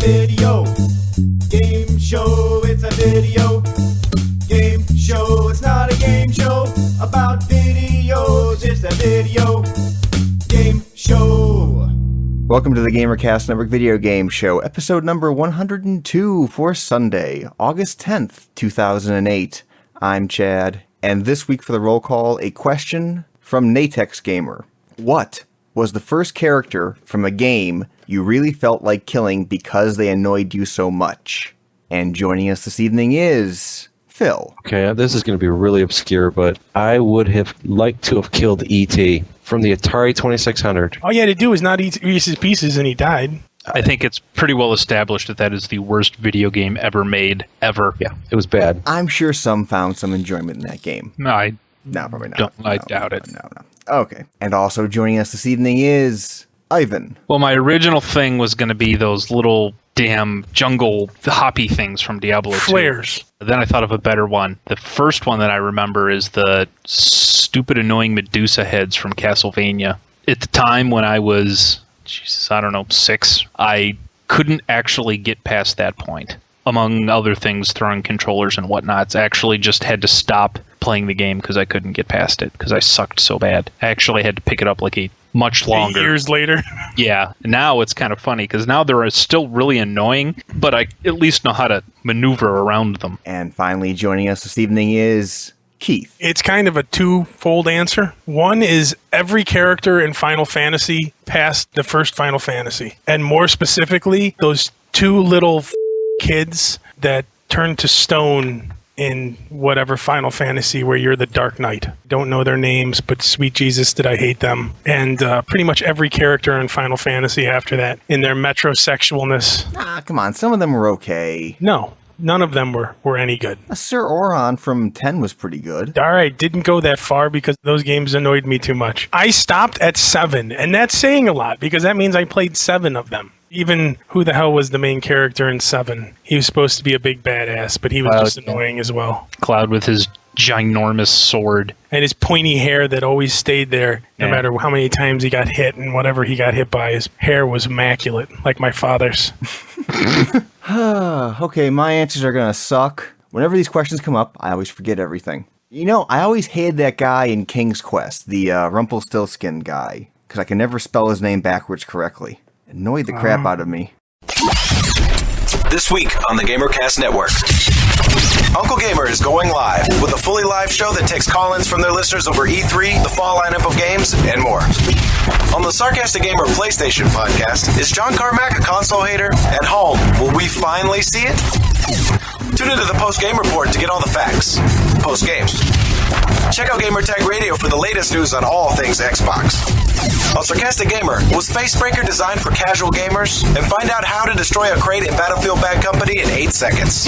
video game show. It's a video game show. It's not a game show about videos. It's a video game show. Welcome to the GamerCast Network Video Game Show, episode number 102 for Sunday, August 10th, 2008. I'm Chad, and this week for the roll call, a question from Natex Gamer. What was the first character from a game you really felt like killing because they annoyed you so much? And joining us this evening is Phil. Okay, this is going to be really obscure, but I would have liked to have killed E.T. from the Atari 2600. All you had to do was not eat Reese's Pieces and he died. I think it's pretty well established that that is the worst video game ever made, ever. Yeah, it was bad. I'm sure some found some enjoyment in that game. No, No, probably not. I doubt it. No. Okay. And also joining us this evening is Ivan. Well, my original thing was going to be those little damn jungle hoppy things from Diablo 2. Flares. Then I thought of a better one. The first one that I remember is the stupid, annoying Medusa heads from Castlevania. At the time when I was, 6, I couldn't actually get past that point. Among other things, throwing controllers and whatnots. I actually just had to stop playing the game because I couldn't get past it because I sucked so bad. I actually had to pick it up like much longer. 8 years later. Yeah. Now it's kind of funny because now they're still really annoying, but I at least know how to maneuver around them. And finally joining us this evening is Keith. It's kind of a twofold answer. One is every character in Final Fantasy past the first Final Fantasy. And more specifically, those two little kids that turn to stone in whatever Final Fantasy where you're the Dark Knight. Don't know their names, but sweet Jesus, did I hate them. And pretty much every character in Final Fantasy after that, in their metrosexualness. Come on, some of them were okay. No, none of them were any good. Sir Oron from 10 was pretty good. All right, didn't go that far because those games annoyed me too much. I stopped at 7, and that's saying a lot because that means I played 7 of them. Even who the hell was the main character in 7? He was supposed to be a big badass, but he was just annoying as well. Cloud with his ginormous sword. And his pointy hair that always stayed there, no matter how many times he got hit, and whatever he got hit by, his hair was immaculate, like my father's. Okay, my answers are gonna suck. Whenever these questions come up, I always forget everything. You know, I always hated that guy in King's Quest, the Rumpelstiltskin guy, because I can never spell his name backwards correctly. Annoyed the crap out of me. This week on the GamerCast Network, Uncle Gamer is going live with a fully live show that takes call-ins from their listeners over E3, the fall lineup of games, and more. On the Sarcastic Gamer PlayStation podcast, is John Carmack a console hater? At home, will we finally see it? Tune into the Post-Game Report to get all the facts. Post-game. Check out Gamertag Radio for the latest news on all things Xbox. On Sarcastic Gamer, was Facebreaker designed for casual gamers? And find out how to destroy a crate in Battlefield Bad Company in 8 seconds.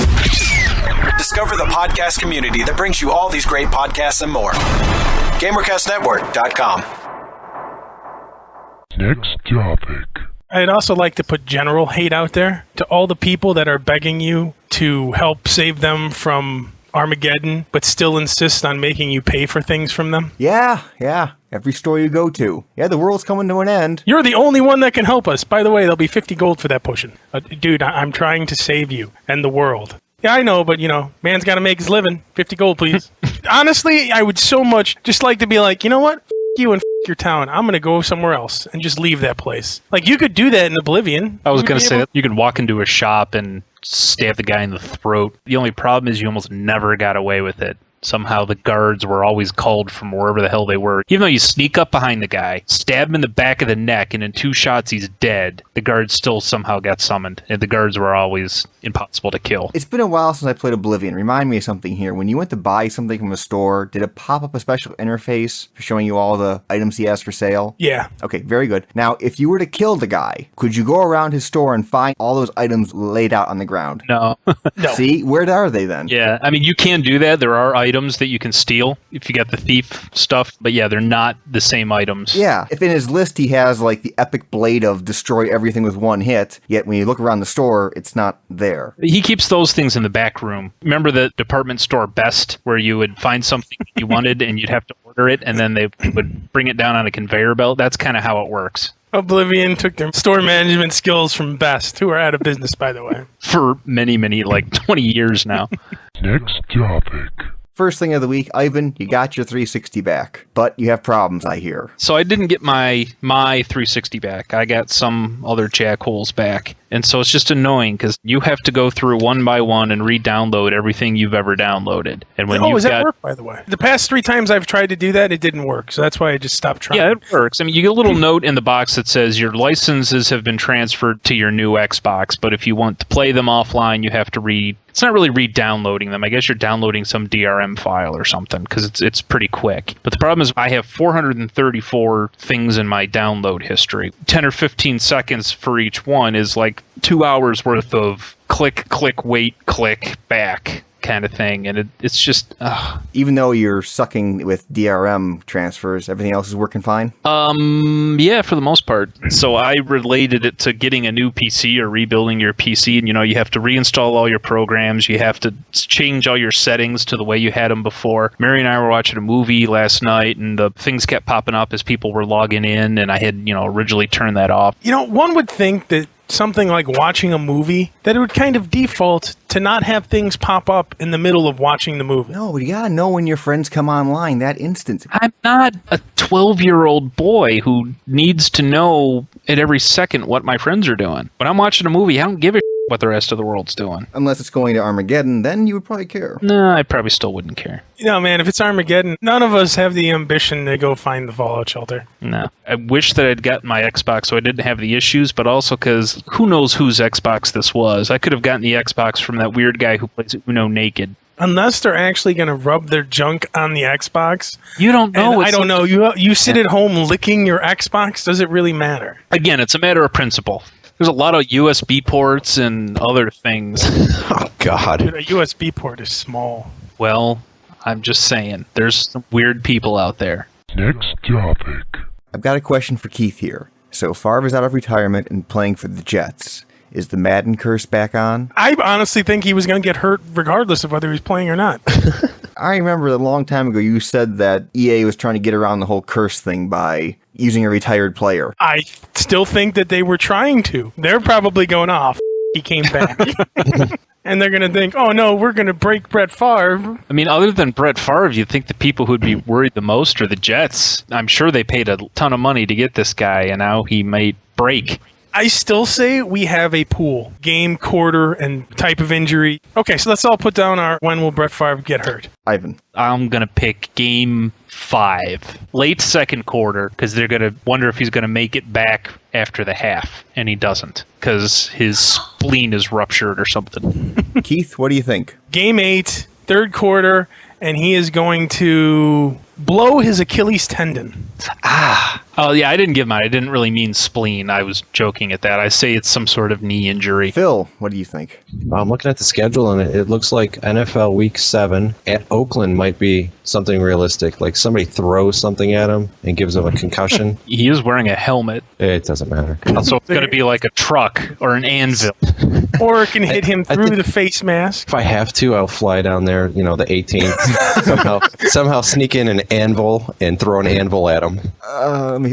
Discover the podcast community that brings you all these great podcasts and more. GamerCastNetwork.com. Next topic. I'd also like to put general hate out there to all the people that are begging you to help save them from Armageddon, but still insist on making you pay for things from them. Yeah. Every store you go to. Yeah, the world's coming to an end. You're the only one that can help us. By the way, there'll be 50 gold for that potion. Dude, I'm trying to save you and the world. Yeah, I know, but, man's got to make his living. 50 gold, please. Honestly, I would so much just like to be like, you know what? F*** you and f*** your town. I'm going to go somewhere else and just leave that place. Like, you could do that in Oblivion. I was going to say that you could walk into a shop and stab the guy in the throat. The only problem is you almost never got away with it. Somehow the guards were always called from wherever the hell they were. Even though you sneak up behind the guy, stab him in the back of the neck, and in 2 shots he's dead, the guards still somehow got summoned. And the guards were always impossible to kill. It's been a while since I played Oblivion. Remind me of something here. When you went to buy something from a store, did it pop up a special interface for showing you all the items he has for sale? Yeah. Okay, very good. Now, if you were to kill the guy, could you go around his store and find all those items laid out on the ground? No. No. See? Where are they then? Yeah, I mean, you can do that. There are items that you can steal if you got the thief stuff, but yeah, they're not the same items. Yeah, if in his list he has like the epic blade of destroy everything with one hit, yet when you look around the store, it's not there. He keeps those things in the back room. Remember the department store Best, where you would find something you wanted and you'd have to order it, and then they would bring it down on a conveyor belt? That's kind of how it works. Oblivion took their store management skills from Best, who are out of business, by the way. For many, like 20 years now. Next topic. First thing of the week, Ivan, you got your 360 back, but you have problems, I hear. So I didn't get my 360 back. I got some other jackholes back. And so it's just annoying because you have to go through one by one and re-download everything you've ever downloaded. And when does that work, by the way? The past 3 times I've tried to do that, it didn't work. So that's why I just stopped trying. Yeah, it works. I mean, you get a little note in the box that says your licenses have been transferred to your new Xbox, but if you want to play them offline, you have to it's not really re-downloading them. I guess you're downloading some DRM file or something because it's pretty quick. But the problem is I have 434 things in my download history. 10 or 15 seconds for each one is like 2 hours worth of click, wait, click, back kind of thing. And it's just... Even though you're sucking with DRM transfers, everything else is working fine? Yeah, for the most part. So I related it to getting a new PC or rebuilding your PC. And, you have to reinstall all your programs. You have to change all your settings to the way you had them before. Mary and I were watching a movie last night, and the things kept popping up as people were logging in, and I had, originally turned that off. One would think that something like watching a movie, that it would kind of default to not have things pop up in the middle of watching the movie. No, but you gotta know when your friends come online that instant. I'm not a 12-year-old boy who needs to know at every second what my friends are doing. When I'm watching a movie, I don't give a what the rest of the world's doing. Unless it's going to Armageddon, then you would probably care. No, I probably still wouldn't care. Man, if it's Armageddon, none of us have the ambition to go find the Fallout shelter. No. I wish that I'd gotten my Xbox so I didn't have the issues, but also because who knows whose Xbox this was. I could have gotten the Xbox from that weird guy who plays Uno naked. Unless they're actually going to rub their junk on the Xbox. You don't know. I don't know. You sit at home licking your Xbox. Does it really matter? Again, it's a matter of principle. There's a lot of USB ports and other things. Oh, God. Dude, a USB port is small. Well, I'm just saying. There's some weird people out there. Next topic. I've got a question for Keith here. So Favre's out of retirement and playing for the Jets. Is the Madden curse back on? I honestly think he was going to get hurt regardless of whether he's playing or not. I remember a long time ago you said that EA was trying to get around the whole curse thing by using a retired player. I still think that they were trying to. They're probably going off. He came back. And they're going to think, oh no, we're going to break Brett Favre. I mean, other than Brett Favre, you'd think the people who'd be worried the most are the Jets. I'm sure they paid a ton of money to get this guy, and now he might break. I still say we have a pool. Game, quarter, and type of injury. Okay, so let's all put down our when will Brett Favre get hurt. Ivan. I'm going to pick game 5. Late second quarter, because they're going to wonder if he's going to make it back after the half, and he doesn't, because his spleen is ruptured or something. Keith, what do you think? Game 8, third quarter, and he is going to blow his Achilles tendon. Oh, yeah, I didn't give mine. I didn't really mean spleen. I was joking at that. I say it's some sort of knee injury. Phil, what do you think? I'm looking at the schedule, and it looks like NFL Week 7 at Oakland might be something realistic. Like somebody throws something at him and gives him a concussion. He is wearing a helmet, It doesn't matter. so it's going to be like a truck or an anvil. Or it can hit him I through think- the face mask. If I have to, I'll fly down there, the 18th. somehow sneak in an anvil and throw an anvil at him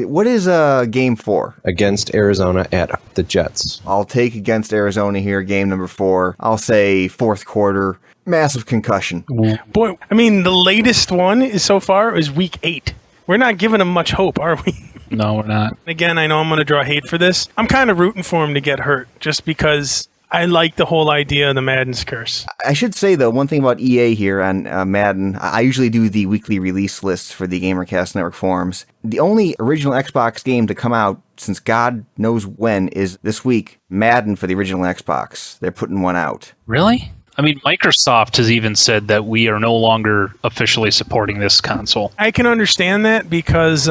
What is game 4? against Arizona at the Jets. I'll take against Arizona here, game number 4. I'll say fourth quarter, massive concussion. Boy, I mean, the latest one is so far is week 8. We're not giving him much hope, are we? No, we're not. Again, I know I'm going to draw hate for this. I'm kind of rooting for him to get hurt just because I like the whole idea of the Madden's curse. I should say, though, one thing about EA here on Madden, I usually do the weekly release lists for the GamerCast Network forums. The only original Xbox game to come out since God knows when is this week, Madden for the original Xbox. They're putting one out. Really? I mean, Microsoft has even said that we are no longer officially supporting this console. I can understand that because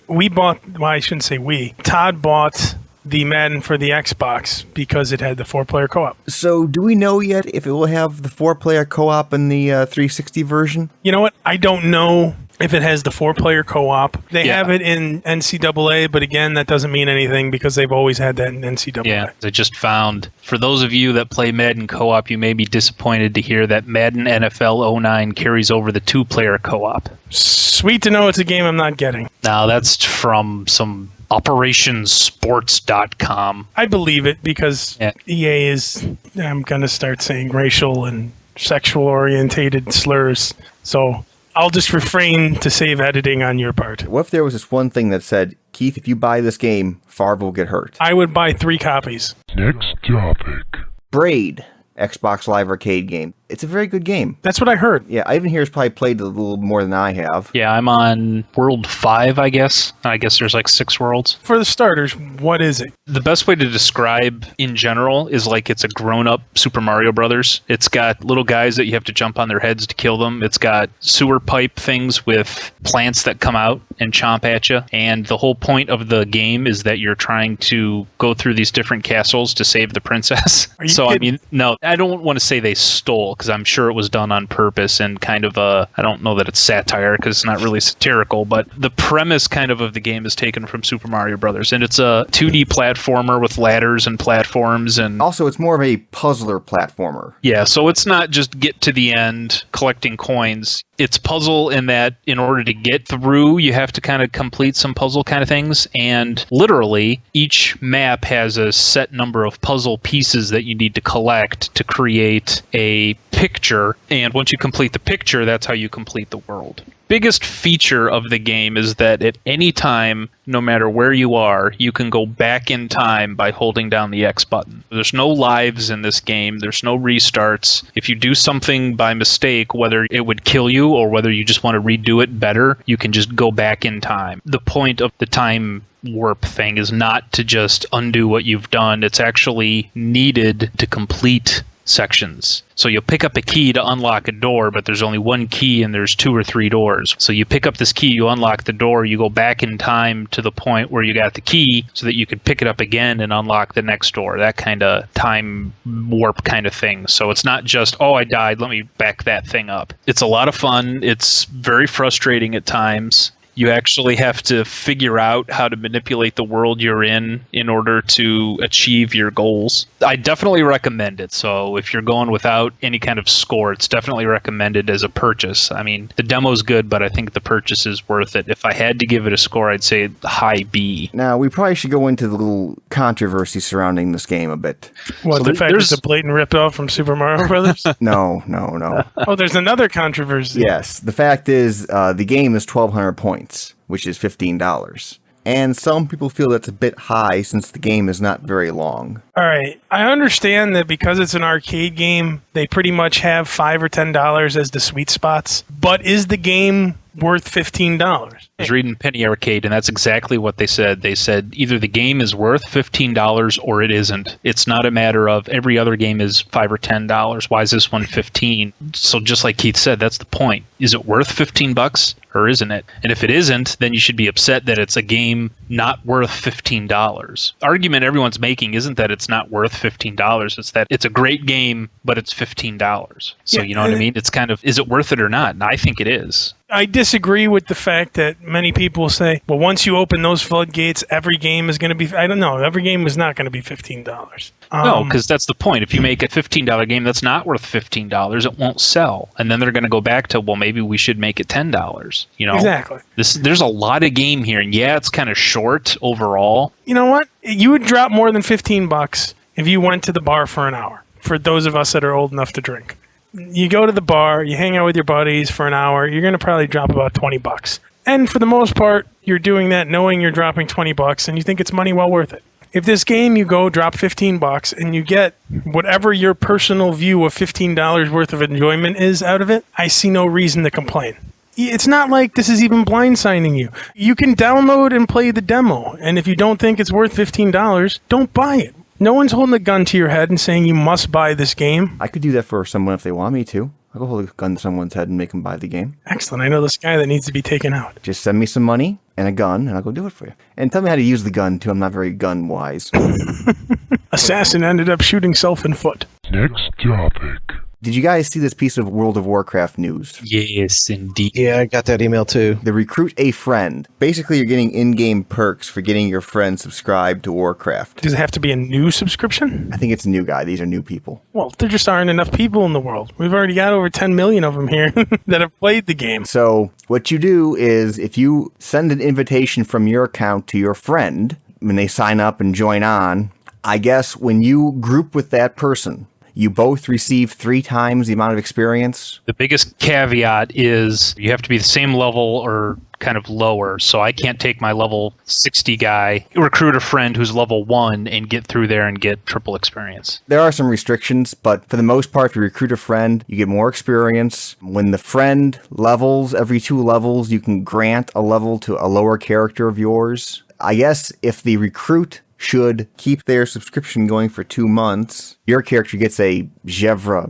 we bought, well, I shouldn't say we, Todd bought the Madden for the Xbox because it had the 4-player co-op. So do we know yet if it will have the 4-player co-op in the 360 version? You know what? I don't know if it has the 4-player co-op. They Yeah. have it in NCAA, but again, that doesn't mean anything because they've always had that in NCAA. Yeah, I just found, for those of you that play Madden co-op, you may be disappointed to hear that Madden NFL 09 carries over the 2-player co-op. Sweet to know it's a game I'm not getting. Now, that's from some OperationsSports.com. I believe it because Yeah. EA is, I'm going to start saying racial and sexual orientated slurs. So I'll just refrain to save editing on your part. What if there was this one thing that said, Keith, if you buy this game, Favre will get hurt? I would buy 3 copies. Next topic. Braid, Xbox Live Arcade game. It's a very good game. That's what I heard. Yeah, Ivan here has probably played a little more than I have. Yeah, I'm on World 5, I guess. I guess there's like 6 worlds. For the starters, what is it? The best way to describe in general is like it's a grown-up Super Mario Brothers. It's got little guys that you have to jump on their heads to kill them. It's got sewer pipe things with plants that come out and chomp at you. And the whole point of the game is that you're trying to go through these different castles to save the princess. Are you So, kidding? I mean, no, I don't want to say they stole, because I'm sure it was done on purpose and kind of a, I don't know that it's satire because it's not really satirical, but the premise kind of the game is taken from Super Mario Brothers. And it's a 2D platformer with ladders and platforms and Also, it's more of a puzzler platformer. yeah, so it's not just get to the end collecting coins. It's puzzle in that in order to get through, you have to kind of complete some puzzle kind of things. And literally, each map has a set number of puzzle pieces that you need to collect to create a picture. And once you complete the picture, that's how you complete the world. Biggest feature of the game is that at any time, no matter where you are, you can go back in time by holding down the X button. There's no lives in this game. There's no restarts. If you do something by mistake, whether it would kill you or whether you just want to redo it better, you can just go back in time. The point of the time warp thing is not to just undo what you've done. It's actually needed to complete sections. So you'll pick up a key to unlock a door, but there's only one key and there's 2 or 3 doors. So you pick up this key, you unlock the door, you go back in time to the point where you got the key so that you could pick it up again and unlock the next door. That kind of time warp kind of thing. So it's not just, oh, I died, let me back that thing up. It's a lot of fun. It's very frustrating at times. You actually have to figure out how to manipulate the world you're in order to achieve your goals. I definitely recommend it. So if you're going without any kind of score, it's definitely recommended as a purchase. I mean, the demo's good, but I think the purchase is worth it. If I had to give it a score, I'd say high B. Now, we probably should go into the little controversy surrounding this game a bit. What, So the fact there's- it's a blatant ripoff from Super Mario Brothers? No. Oh, there's another controversy. Yes, the fact is, the game is 1,200 points, which is $15. And some people feel that's a bit high since the game is not very long. All right. I understand that because it's an arcade game, they pretty much have $5 or $10 as the sweet spots. But is the game worth $15? I was reading Penny Arcade, and that's exactly what they said. They said either the game is worth $15 or it isn't. It's not a matter of every other game is $5 or $10. Why is this one $15? So just like Keith said, that's the point. Is it worth $15 or isn't it? And if it isn't, then you should be upset that it's a game not worth $15. Argument everyone's making isn't that it's not worth $15. It's that it's a great game, but it's $15. So Yeah, you know what I mean? It's kind of, is it worth it or not? And I think it is. I disagree with the fact that many people say, well, once you open those floodgates, every game is going to be, I don't know, every game is not going to be $15. No, because that's the point. If you make a $15 game that's not worth $15, it won't sell. And then they're going to go back to, well, maybe we should make it $10. You know, Exactly. There's a lot of game here. And yeah, it's kind of short overall. You know what? You would drop more than $15 if you went to the bar for an hour, for those of us that are old enough to drink. You go to the bar, you hang out with your buddies for an hour, you're going to probably drop about $20. And for the most part, you're doing that knowing you're dropping $20 and you think it's money well worth it. If this game you go drop $15 and you get whatever your personal view of $15 worth of enjoyment is out of it, I see no reason to complain. It's not like this is even blindsiding you. You can download and play the demo, and if you don't think it's worth $15, don't buy it. No one's holding a gun to your head and saying you must buy this game. I could do that for someone if they want me to. I'll go hold a gun to someone's head and make them buy the game. Excellent. I know this guy that needs to be taken out. Just send me some money and a gun, and I'll go do it for you. And tell me how to use the gun, too. I'm not very gun-wise. Assassin ended up shooting self in foot. Next topic. Did you guys see this piece of World of Warcraft news? Yes, indeed. Yeah, I got that email too. The Recruit a Friend. Basically, you're getting in-game perks for getting your friend subscribed to Warcraft. Does it have to be a new subscription? I think it's a new guy. These are new people. Well, there just aren't enough people in the world. We've already got over 10 million of them here that have played the game. So what you do is if you send an invitation from your account to your friend, when they sign up and join on, I guess when you group with that person, you both receive 3 times the amount of experience. The biggest caveat is you have to be the same level or kind of lower. So I can't take my level 60 guy, recruit a friend who's level 1 and get through there and get triple experience. There are some restrictions, but for the most part, if you recruit a friend, you get more experience. When the friend levels, every 2 levels, you can grant a level to a lower character of yours. I guess if the recruit should keep their subscription going for 2 months, your character gets a Zevra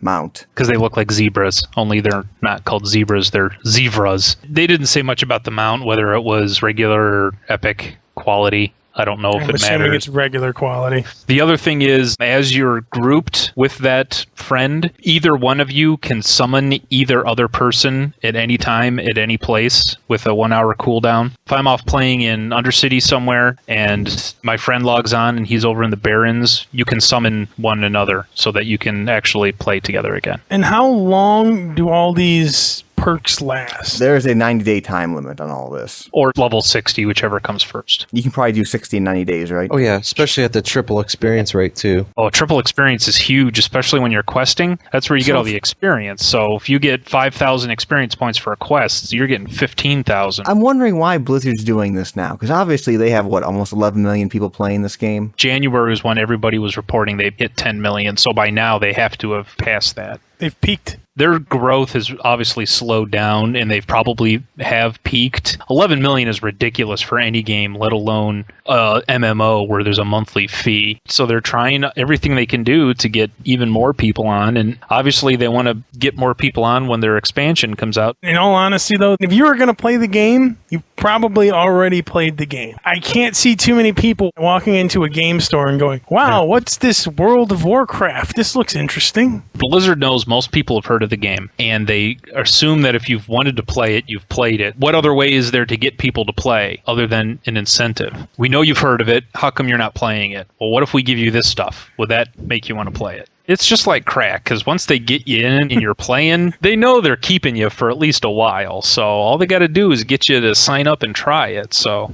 mount. Because they look like zebras, only they're not called zebras, they're zebras. They didn't say much about the mount, whether it was regular or epic quality. I don't know if I'm it assuming matters. it's regular quality. The other thing is, as you're grouped with that friend, either one of you can summon either other person at any time, at any place, with a 1-hour cooldown. If I'm off playing in Undercity somewhere, and my friend logs on and he's over in the Barrens, you can summon one another so that you can actually play together again. And how long do all these perks last? There's a 90-day time limit on all this. Or level 60, whichever comes first. You can probably do 60 in 90 days, right? Oh yeah, especially at the triple experience rate too. Oh, triple experience is huge, especially when you're questing. That's where you get all the experience. So if you get 5,000 experience points for a quest, you're getting 15,000. I'm wondering why Blizzard's doing this now, because obviously they have, almost 11 million people playing this game? January was when everybody was reporting they hit 10 million, so by now they have to have passed that. They've peaked. Their growth has obviously slowed down, and they've probably have peaked. 11 million is ridiculous for any game, let alone MMO where there's a monthly fee. So they're trying everything they can do to get even more people on, and obviously they want to get more people on when their expansion comes out. In all honesty, though, if you were going to play the game, you probably already played the game. I can't see too many people walking into a game store and going, wow, what's this World of Warcraft? This looks interesting. Blizzard knows most people have heard of the game, and they assume that if you've wanted to play it, you've played it. What other way is there to get people to play other than an incentive? We know you've heard of it. How come you're not playing it? Well, what if we give you this stuff? Would that make you want to play it? It's just like crack, because once they get you in and you're playing, they know they're keeping you for at least a while. So all they got to do is get you to sign up and try it. So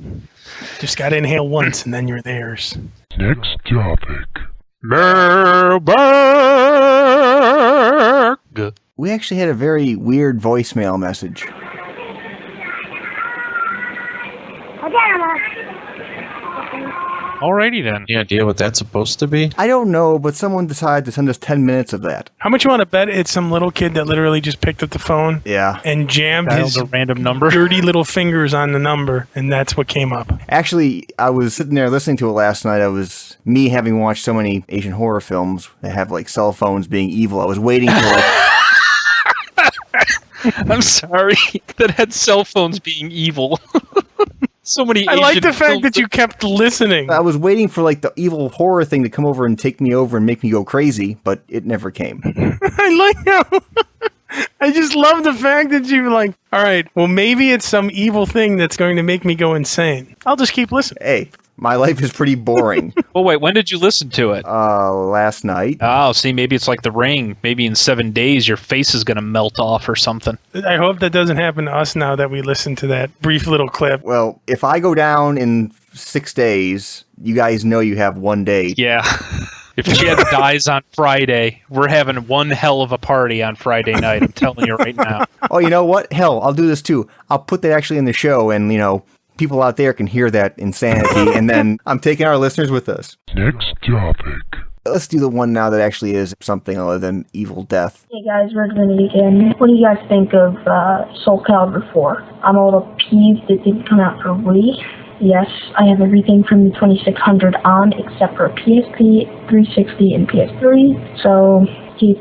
Just got to inhale once, and then you're theirs. Next topic. We actually had a very weird voicemail message. alrighty then. Any idea what that's supposed to be? I don't know, but someone decided to send us 10 minutes of that. How much you want to bet it's some little kid that literally just picked up the phone Yeah. and jammed Dialed his a random number. dirty little fingers on the number, and that's what came up. Actually, I was sitting there listening to it last night. I was, me having watched so many Asian horror films that have like cell phones being evil, I was waiting for like, I'm sorry. That had cell phones being evil. So many I like Asian the fact films that you kept listening. I was waiting for like the evil horror thing to come over and take me over and make me go crazy, but it never came. I like how I just love the fact that you were like, all right, well, maybe it's some evil thing that's going to make me go insane. I'll just keep listening. Hey, my life is pretty boring. Oh, wait, when did you listen to it? Last night. Oh, see, maybe it's like The Ring. Maybe in 7 days your face is going to melt off or something. I hope that doesn't happen to us now that we listen to that brief little clip. Well, if I go down in 6 days, you guys know you have 1 day. Yeah. If Chad dies on Friday, we're having one hell of a party on Friday night. I'm telling you right now. Oh, you know what? Hell, I'll do this too. I'll put that actually in the show and, you know, people out there can hear that insanity, and then I'm taking our listeners with us. Next topic. Let's do the one now that actually is something other than evil death. Hey guys, we're doing it again. What do you guys think of Soul Calibur 4? I'm a little peeved it didn't come out for Wii. Yes, I have everything from the 2600 on except for PSP, 360, and PS3. So keep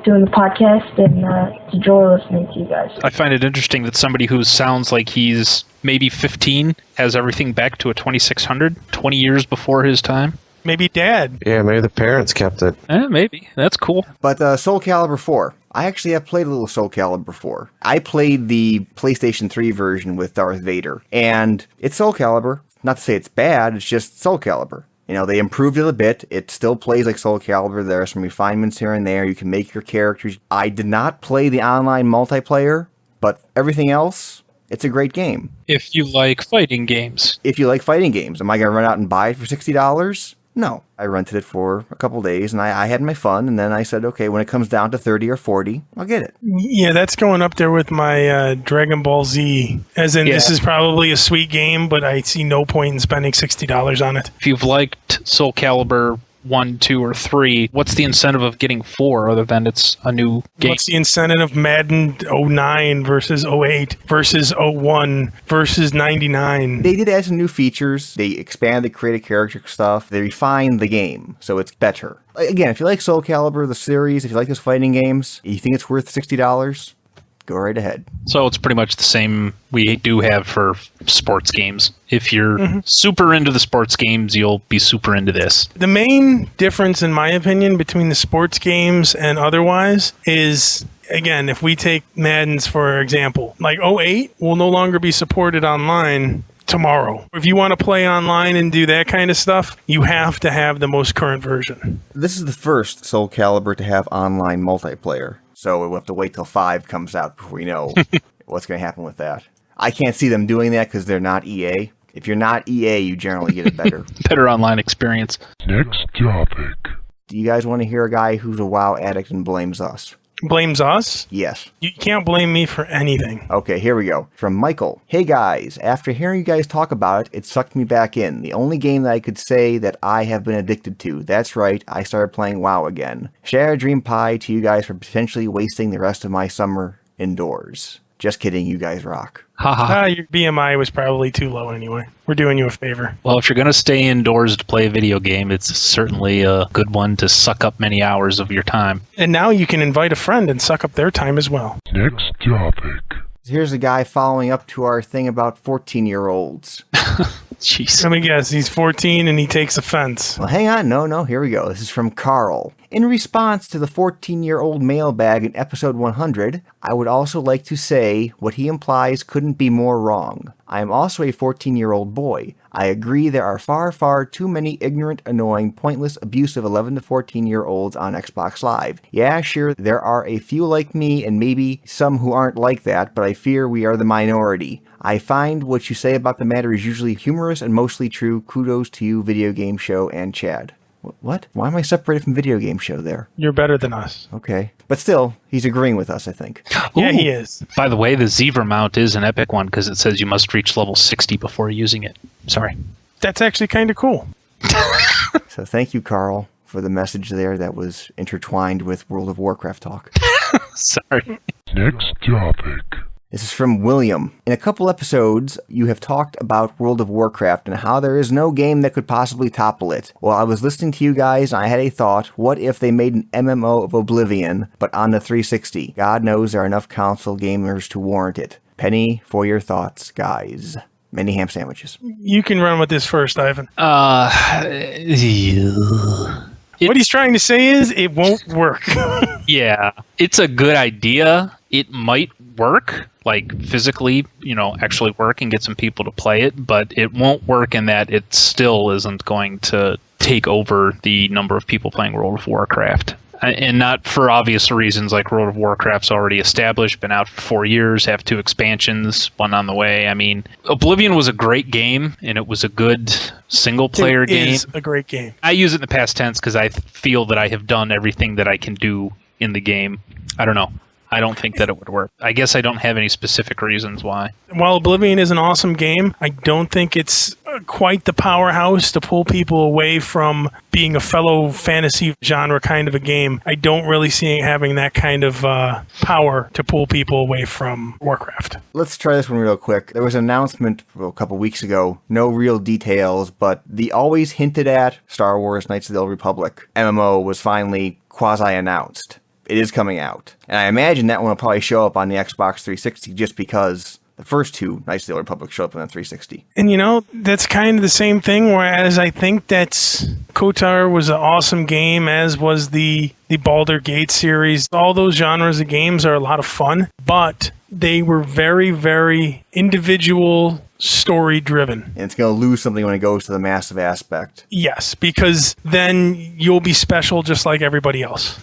doing the podcast, and it's a joy listening to you guys. I find it interesting that somebody who sounds like he's maybe 15 has everything back to a 2600, 20 years before his time. Maybe Dad. Yeah, maybe the parents kept it. Maybe. That's cool. But Soul Calibur 4. I actually have played a little Soul Calibur 4. I played the PlayStation 3 version with Darth Vader, and it's Soul Calibur. Not to say it's bad, it's just Soul Calibur. You know, they improved it a bit. It still plays like Soul Calibur. There are some refinements here and there. You can make your characters. I did not play the online multiplayer, but everything else, it's a great game. If you like fighting games. If you like fighting games, am I going to run out and buy it for $60? No. I rented it for a couple days, and I had my fun, and then I said, okay, when it comes down to 30 or 40, I'll get it. Yeah, that's going up there with my Dragon Ball Z. As in, this is probably a sweet game, but I see no point in spending $60 on it. If you've liked Soul Calibur 1, 2, or 3, what's the incentive of getting 4 other than it's a new game? What's the incentive of Madden 09 versus 08 versus 01 versus 99? They did add some new features. They expanded the creative character stuff. They refined the game, so it's better. Again, if you like Soul Calibur, the series, if you like those fighting games, you think it's worth $60, go right ahead. So it's pretty much the same we do have for sports games. If you're super into the sports games, you'll be super into this. The main difference, in my opinion, between the sports games and otherwise is, again, if we take Madden's for example, like 08 will no longer be supported online tomorrow. If you want to play online and do that kind of stuff, you have to have the most current version. This is the first Soul Calibur to have online multiplayer. So we'll have to wait till 5 comes out before we know what's going to happen with that. I can't see them doing that because they're not EA. If you're not EA, you generally get it better. Better online experience. Next topic. Do you guys want to hear a guy who's a WoW addict and blames us? Blames us? Yes. You can't blame me for anything. Okay, here we go. From Michael. Hey guys, after hearing you guys talk about it, it sucked me back in. The only game that I could say that I have been addicted to. That's right, I started playing WoW again. Share a dream pie to you guys for potentially wasting the rest of my summer indoors. Just kidding, you guys rock. Your BMI was probably too low anyway. We're doing you a favor. Well, if you're going to stay indoors to play a video game, it's certainly a good one to suck up many hours of your time. And now you can invite a friend and suck up their time as well. Next topic. Here's a guy following up to our thing about 14-year-olds. Jeez. Let me guess, he's 14 and he takes offense. Well, hang on. No, here we go. This is from Carl. In response to the 14-year-old mailbag in episode 100, I would also like to say what he implies couldn't be more wrong. I am also a 14-year-old boy. I agree there are far, far too many ignorant, annoying, pointless, abusive 11 to 14-year-olds on Xbox Live. Yeah, sure, there are a few like me and maybe some who aren't like that, but I fear we are the minority. I find what you say about the matter is usually humorous and mostly true. Kudos to you, Video Game Show and Chad. What? Why am I separated from Video Game Show there? You're better than us. Okay. But still, he's agreeing with us, I think. Yeah, he is. By the way, the Zebra mount is an epic one because it says you must reach level 60 before using it. Sorry. That's actually kind of cool. So thank you, Carl, for the message there that was intertwined with World of Warcraft talk. Sorry. Next topic. This is from William. In a couple episodes, you have talked about World of Warcraft and how there is no game that could possibly topple it. Well, I was listening to you guys and I had a thought, what if they made an MMO of Oblivion, but on the 360? God knows there are enough console gamers to warrant it. Penny for your thoughts, guys. Many ham sandwiches. You can run with this first, Ivan. What he's trying to say is it won't work. Yeah, it's a good idea. It might work, like physically, actually work and get some people to play it, but it won't work in that it still isn't going to take over the number of people playing World of Warcraft. And not for obvious reasons, like World of Warcraft's already established, been out for 4 years, have 2 expansions, one on the way. I mean, Oblivion was a great game, and it was a good single-player game. It is a great game. I use it in the past tense because I feel that I have done everything that I can do in the game. I don't know. I don't think that it would work. I guess I don't have any specific reasons why. While Oblivion is an awesome game, I don't think it's quite the powerhouse to pull people away from being a fellow fantasy genre kind of a game. I don't really see it having that kind of power to pull people away from Warcraft. Let's try this one real quick. There was an announcement a couple weeks ago, no real details, but the always hinted at Star Wars Knights of the Old Republic MMO was finally quasi-announced. It is coming out. And I imagine that one will probably show up on the Xbox 360 just because the The first two Knights of the Old Republic show up on the 360. And that's kind of the same thing, whereas I think that KOTOR was an awesome game, as was the Baldur Gate series. All those genres of games are a lot of fun, but they were very, very individual, story-driven. And it's going to lose something when it goes to the massive aspect. Yes, because then you'll be special just like everybody else.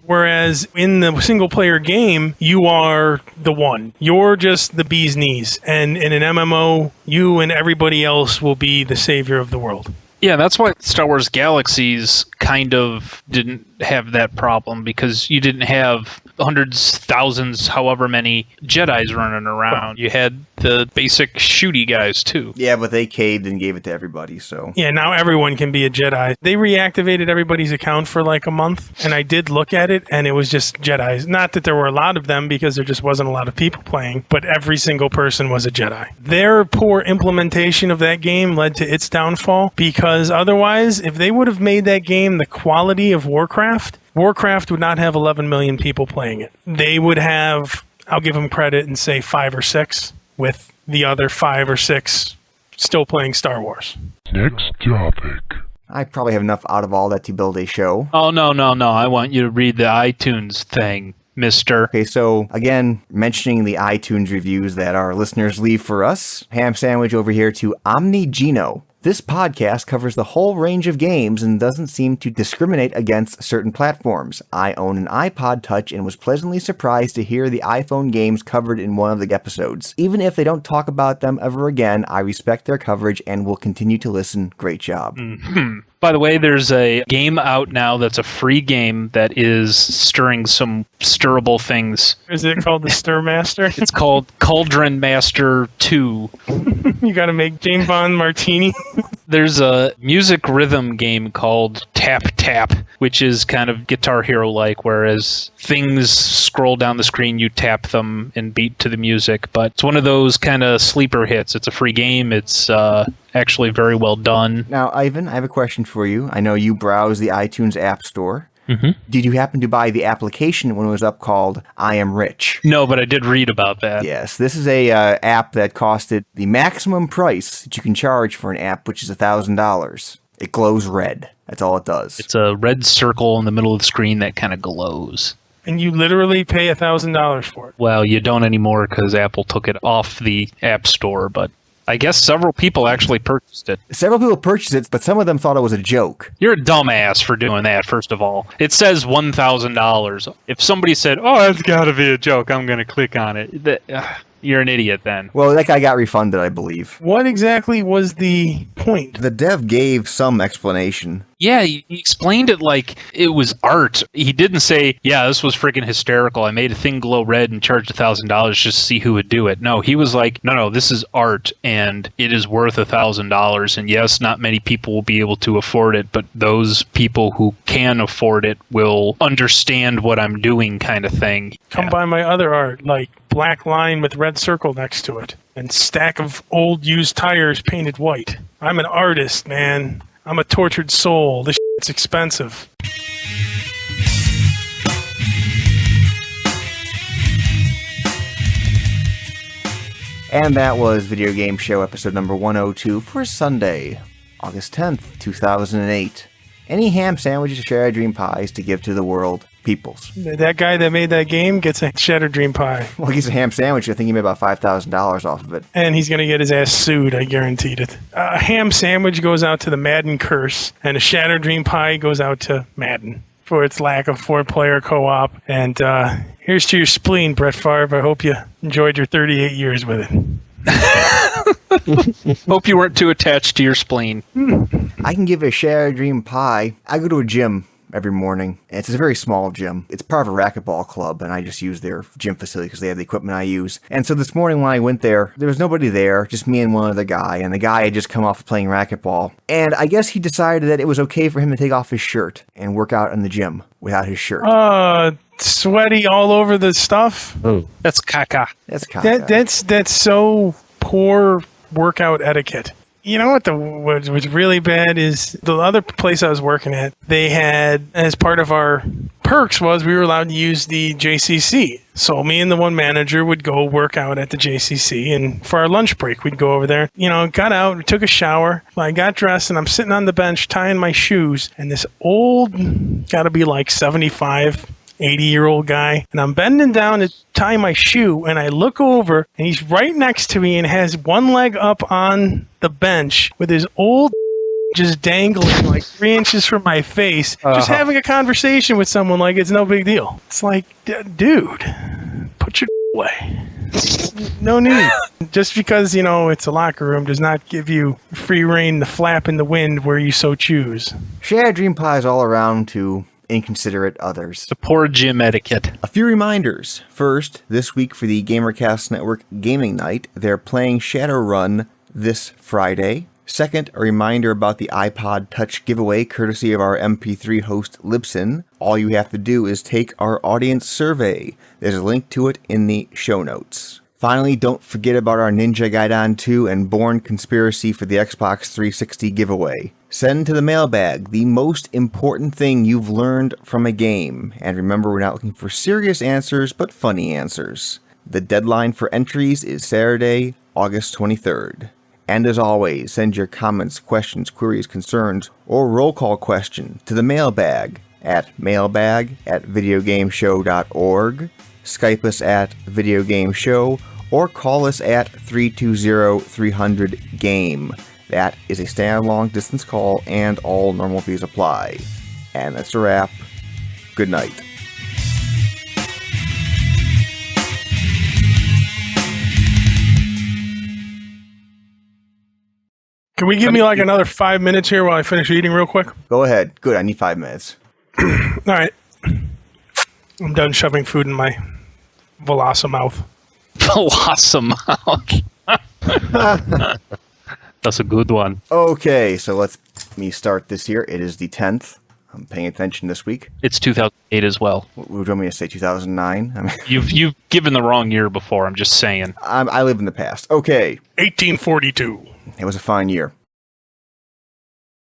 Whereas in the single-player game, you are the one. You're just the bee's knees. And in an MMO, you and everybody else will be the savior of the world. Yeah, that's why Star Wars Galaxies kind of didn't have that problem, because you didn't have hundreds, thousands, however many Jedis running around. You had the basic shooty guys, too. Yeah, but they caved and gave it to everybody, so... Yeah, now everyone can be a Jedi. They reactivated everybody's account for like a month, and I did look at it, and it was just Jedis. Not that there were a lot of them, because there just wasn't a lot of people playing, but every single person was a Jedi. Their poor implementation of that game led to its downfall, because otherwise, if they would have made that game the quality of Warcraft would not have 11 million people playing it. They would have, I'll give them credit and say 5 or 6, with the other 5 or 6 still playing Star Wars. Next topic. I probably have enough out of all that to build a show. Oh, no. I want you to read the iTunes thing, mister. Okay, so again, mentioning the iTunes reviews that our listeners leave for us, ham sandwich over here to OmniGino. This podcast covers the whole range of games and doesn't seem to discriminate against certain platforms. I own an iPod Touch and was pleasantly surprised to hear the iPhone games covered in one of the episodes. Even if they don't talk about them ever again, I respect their coverage and will continue to listen. Great job. Mm-hmm. By the way, there's a game out now that's a free game that is stirring some stirrable things. Is it called the Stir Master? It's called Cauldron Master 2. You gotta make James Bond martini. There's a music rhythm game called Tap Tap, which is kind of Guitar Hero-like, whereas things scroll down the screen, you tap them and beat to the music. But it's one of those kind of sleeper hits. It's a free game. It's actually very well done. Now, Ivan, I have a question for you. I know you browse the iTunes App Store. Mm-hmm. Did you happen to buy the application when it was up called I Am Rich? No, but I did read about that. Yes, this is a app that costed the maximum price that you can charge for an app, which is $1,000. It glows red. That's all it does. It's a red circle in the middle of the screen that kind of glows. And you literally pay $1,000 for it. Well, you don't anymore because Apple took it off the App Store, but I guess several people actually purchased it. Several people purchased it, but some of them thought it was a joke. You're a dumbass for doing that, first of all. It says $1,000. If somebody said, oh, it's got to be a joke, I'm going to click on it. You're an idiot then. Well, that guy got refunded, I believe. What exactly was the point? The dev gave some explanation. Yeah, he explained it like it was art. He didn't say, yeah, this was freaking hysterical. I made a thing glow red and charged $1,000 just to see who would do it. No, he was like, no, this is art and it is worth $1,000. And yes, not many people will be able to afford it, but those people who can afford it will understand what I'm doing, kind of thing. Come by my other art, like black line with red circle next to it and stack of old used tires painted white. I'm an artist, man. I'm a tortured soul. This shit's expensive. And that was Video Game Show episode number 102 for Sunday, August 10th, 2008. Any ham sandwiches or shattered dream pies to give to the world? Peoples. That guy that made that game gets a shattered dream pie. Well, he gets a ham sandwich. I think he made about $5,000 off of it. And he's going to get his ass sued, I guaranteed it. A ham sandwich goes out to the Madden curse, and a shattered dream pie goes out to Madden for its lack of 4-player co-op. And here's to your spleen, Brett Favre. I hope you enjoyed your 38 years with it. Hope you weren't too attached to your spleen. I can give a shattered dream pie. I go to a gym every morning. And it's a very small gym. It's part of a racquetball club, and I just use their gym facility because they have the equipment I use. And so this morning when I went there was nobody there, just me and one other guy, and the guy had just come off of playing racquetball. And I guess he decided that it was okay for him to take off his shirt and work out in the gym without his shirt. Sweaty all over the stuff? Oh, that's caca. That's caca. That's so poor workout etiquette. You know what was really bad is the other place I was working at, they had, as part of our perks was we were allowed to use the JCC. So me and the one manager would go work out at the JCC, and for our lunch break, we'd go over there. You know, got out, took a shower. I got dressed, and I'm sitting on the bench tying my shoes, and this old, gotta be like 75, 80-year-old guy, and I'm bending down to tie my shoe, and I look over, and he's right next to me and has one leg up on the bench with his old just dangling like 3 inches from my face, just having a conversation with someone like it's no big deal. It's like, dude, put your away. No need. Just because, you know, it's a locker room does not give you free rein to flap in the wind where you so choose. Shad Dream Pies all around to inconsiderate others. The poor gym etiquette. A few reminders. First, this week for the GamerCast Network Gaming Night, they're playing Shadowrun this Friday. Second, a reminder about the iPod Touch giveaway courtesy of our MP3 host Libsyn. All you have to do is take our audience survey. There's a link to it in the show notes. Finally, don't forget about our Ninja Gaiden 2 and Bourne Conspiracy for the Xbox 360 giveaway. Send to the mailbag the most important thing you've learned from a game. And remember, we're not looking for serious answers, but funny answers. The deadline for entries is Saturday, August 23rd. And as always, send your comments, questions, queries, concerns, or roll call question to the mailbag at mailbag@videogameshow.org, Skype us at videogameshow, or call us at 320-300-GAME. That is a standard long-distance call, and all normal fees apply. And that's a wrap. Good night. Can we give me like another 5 minutes here while I finish eating real quick? Go ahead. Good, I need 5 minutes. All right. I'm done shoving food in my Velocimouth. Velocimouth. That's a good one. Okay, so let me start this here. It is the 10th. I'm paying attention this week. It's 2008 as well. Would you want me to say 2009? I mean, You've given the wrong year before. I'm just saying. I live in the past. Okay. 1842. It was a fine year.